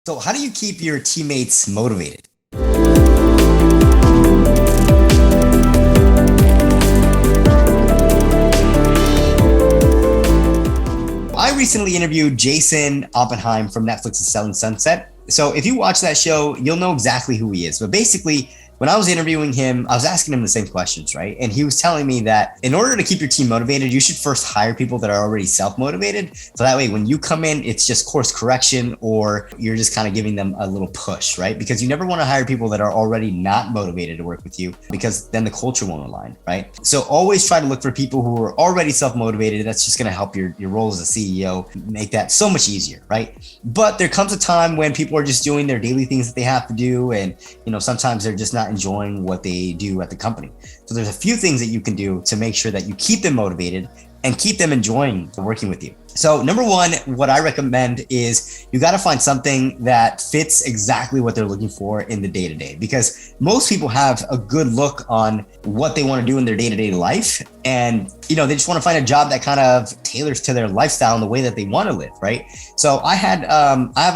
So how do you keep your teammates motivated? I recently interviewed Jason Oppenheim from Netflix's Selling Sunset. So if you watch that show, you'll know exactly who he is. But basically, when I was interviewing him, I was asking him the same questions, right? And he was telling me that in order to keep your team motivated, you should first hire people that are already self-motivated. So that way, when you come in, it's just course correction or you're just kind of giving them a little push, right? Because you never want to hire people that are already not motivated to work with you because then the culture won't align, right? So always try to look for people who are already self-motivated. That's just going to help your role as a CEO make that so much easier, right? But there comes a time when people are just doing their daily things that they have to do. And, sometimes they're just not enjoying what they do at the company. So there's a few things that you can do to make sure that you keep them motivated and keep them enjoying working with you. So number one, what I recommend is you got to find something that fits exactly what they're looking for in the day-to-day, because most people have a good look on what they want to do in their day-to-day life. And, they just want to find a job that kind of tailors to their lifestyle and the way that they want to live. Right. So I have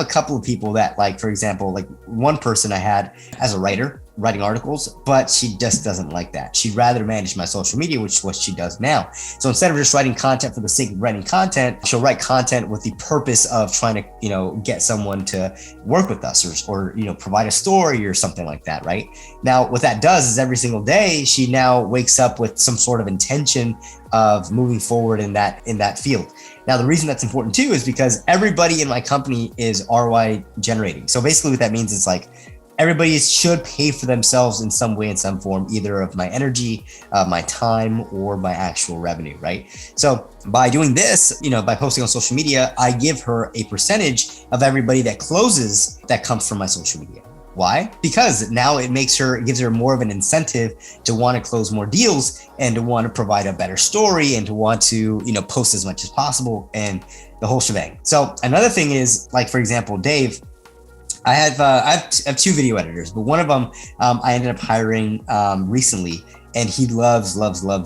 a couple of people that, like, for example, like one person I had as a writer, writing articles, but she just doesn't like that. She'd rather manage my social media, which is what she does now. So instead of just writing content for the sake of writing content, she'll write content with the purpose of trying to, get someone to work with us or provide a story or something like that, right? Now, what that does is every single day, she now wakes up with some sort of intention of moving forward in that field. Now, the reason that's important too is because everybody in my company is ROI generating. So basically what that means is like, everybody should pay for themselves in some way, in some form, either of my energy, my time, or my actual revenue, right? So by doing this, by posting on social media, I give her a percentage of everybody that closes that comes from my social media. Why? Because now it gives her more of an incentive to want to close more deals and to want to provide a better story and to want to, post as much as possible and the whole shebang. So another thing is, like, for example, Dave, I have two video editors, but one of them I ended up hiring recently, and he loves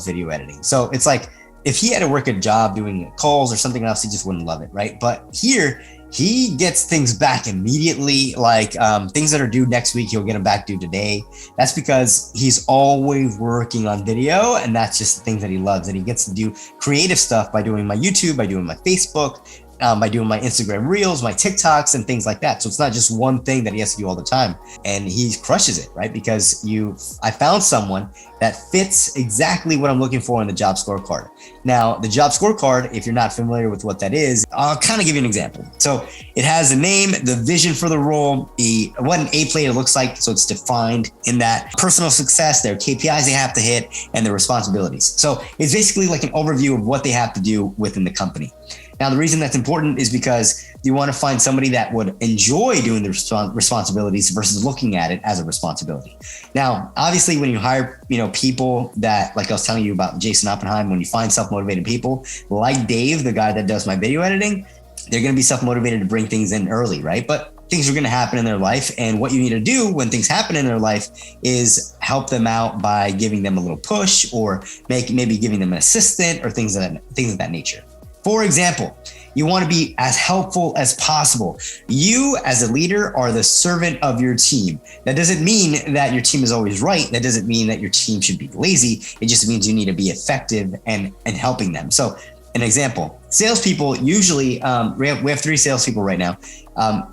video editing. So it's like if he had to work a job doing calls or something else, he just wouldn't love it, right? But here he gets things back immediately, like things that are due next week, he'll get them back due today. That's because he's always working on video, and that's just the things that he loves. And he gets to do creative stuff by doing my YouTube, by doing my Facebook, by doing my Instagram reels, my TikToks, and things like that. So it's not just one thing that he has to do all the time, and he crushes it, right? Because I found someone that fits exactly what I'm looking for in the job scorecard. Now, the job scorecard, if you're not familiar with what that is, I'll kind of give you an example. So it has a name, the vision for the role, what an A player looks like. So it's defined in that personal success, their KPIs they have to hit, and their responsibilities. So it's basically like an overview of what they have to do within the company. Now, the reason that's important is because you want to find somebody that would enjoy doing the responsibilities versus looking at it as a responsibility. Now, obviously, when you hire, people that, like I was telling you about Jason Oppenheim, when you find self-motivated people like Dave, the guy that does my video editing, they're going to be self-motivated to bring things in early, right? But things are going to happen in their life. And what you need to do when things happen in their life is help them out by giving them a little push or maybe giving them an assistant or things of that nature. For example, you want to be as helpful as possible. You as a leader are the servant of your team. That doesn't mean that your team is always right. That doesn't mean that your team should be lazy. It just means you need to be effective and helping them. So an example, salespeople usually, we have 3 salespeople right now.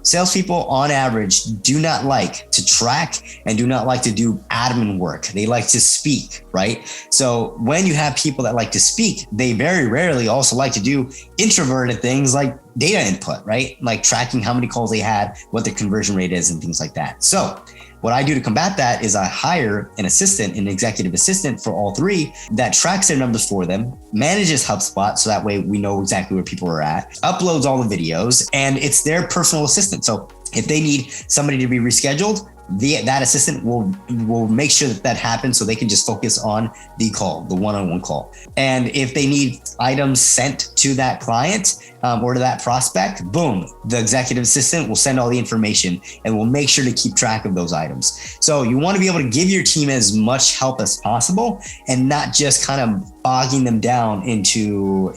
Salespeople on average do not like to track and do not like to do admin work. They like to speak, right? So when you have people that like to speak, they very rarely also like to do introverted things like data input, right? Like tracking how many calls they had, what their conversion rate is, and things like that. So what I do to combat that is I hire an executive assistant for all 3 that tracks their numbers for them, manages HubSpot so that way we know exactly where people are at, uploads all the videos, and it's their personal assistant. So if they need somebody to be rescheduled, that assistant will make sure that happens so they can just focus on the call, the one-on-one call. And if they need items sent to that client or to that prospect, boom, the executive assistant will send all the information and will make sure to keep track of those items. So you want to be able to give your team as much help as possible and not just kind of bogging them down into,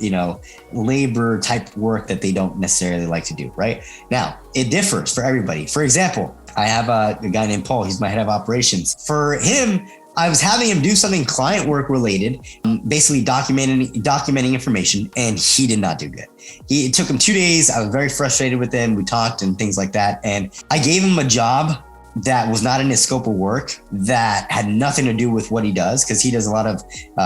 labor type work that they don't necessarily like to do, right? Now, it differs for everybody. For example, I have a guy named Paul. He's my head of operations. For him, I was having him do something client work related, basically documenting information, and he did not do good. It took him 2 days. I was very frustrated with him. We talked and things like that. And I gave him a job that was not in his scope of work, that had nothing to do with what he does, because he does a lot of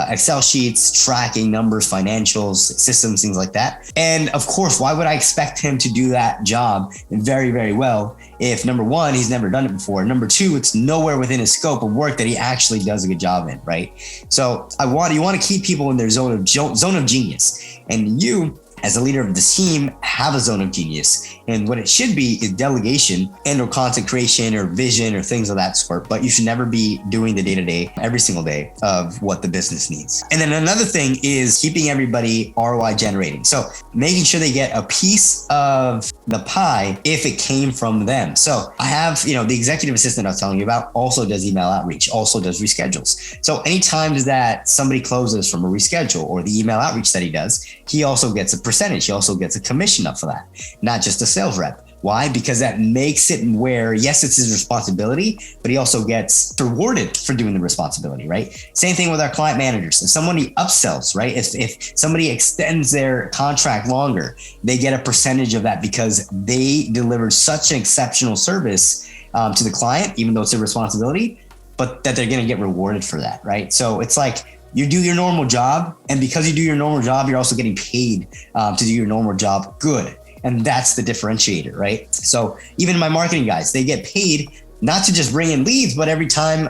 Excel sheets, tracking numbers, financials, systems, things like that. And of course, why would I expect him to do that job very, very well if, number one, he's never done it before, number two, it's nowhere within his scope of work that he actually does a good job in, right? So you want to keep people in their zone of genius, and you, as a leader of the team, have a zone of genius. And what it should be is delegation and or content creation or vision or things of that sort. But you should never be doing the day-to-day, every single day of what the business needs. And then another thing is keeping everybody ROI generating. So making sure they get a piece of the pie if it came from them. So I have, the executive assistant I was telling you about also does email outreach, also does reschedules. So anytime that somebody closes from a reschedule or the email outreach that he does, he also gets a percentage. He also gets a commission up for that, not just a sales rep. Why? Because that makes it where, yes, it's his responsibility, but he also gets rewarded for doing the responsibility, right? Same thing with our client managers. If somebody upsells, right? If somebody extends their contract longer, they get a percentage of that because they delivered such an exceptional service to the client, even though it's their responsibility, but that they're going to get rewarded for that, right? So it's like, you do your normal job, and because you do your normal job, you're also getting paid to do your normal job good. And that's the differentiator, right? So even my marketing guys, they get paid not to just bring in leads, but every time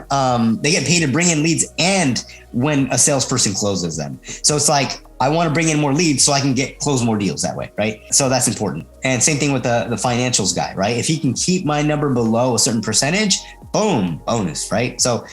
they get paid to bring in leads and when a salesperson closes them. So it's like, I want to bring in more leads so I can close more deals that way, right? So that's important. And same thing with the financials guy, right? If he can keep my number below a certain percentage, boom, bonus, right? So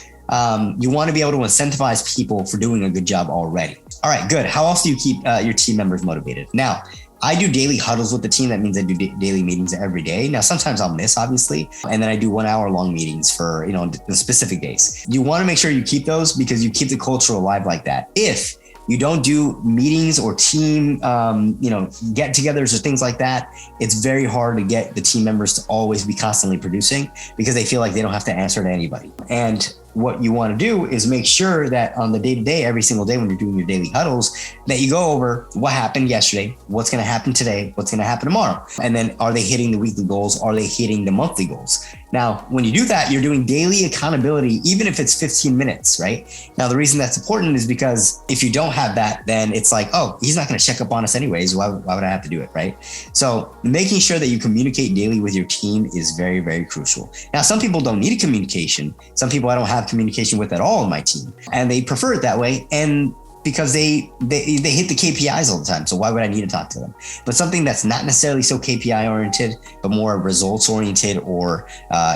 you want to be able to incentivize people for doing a good job already. All right, good. How else do you keep your team members motivated? Now, I do daily huddles with the team. That means I do daily meetings every day. Now, sometimes I'll miss, obviously, and then I do 1 hour long meetings for, the specific days. You want to make sure you keep those because you keep the culture alive like that. If you don't do meetings or team, get-togethers or things like that, it's very hard to get the team members to always be constantly producing because they feel like they don't have to answer to anybody. And what you want to do is make sure that on the day-to-day, every single day when you're doing your daily huddles, that you go over what happened yesterday, what's going to happen today, what's going to happen tomorrow. And then are they hitting the weekly goals? Are they hitting the monthly goals? Now, when you do that, you're doing daily accountability, even if it's 15 minutes, right? Now, the reason that's important is because if you don't have that, then it's like, oh, he's not going to check up on us anyways. Why would I have to do it, right? So making sure that you communicate daily with your team is very, very crucial. Now, some people don't need a communication. Some people I don't have communication with at all in my team, and they prefer it that way. And because they hit the KPIs all the time. So why would I need to talk to them? But something that's not necessarily so KPI oriented, but more results oriented or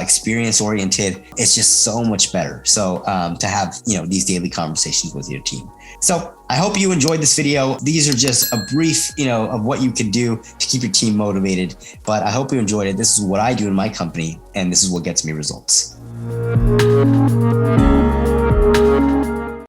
experience oriented, it's just so much better. So to have, these daily conversations with your team. So I hope you enjoyed this video. These are just a brief, of what you can do to keep your team motivated, but I hope you enjoyed it. This is what I do in my company, and this is what gets me results.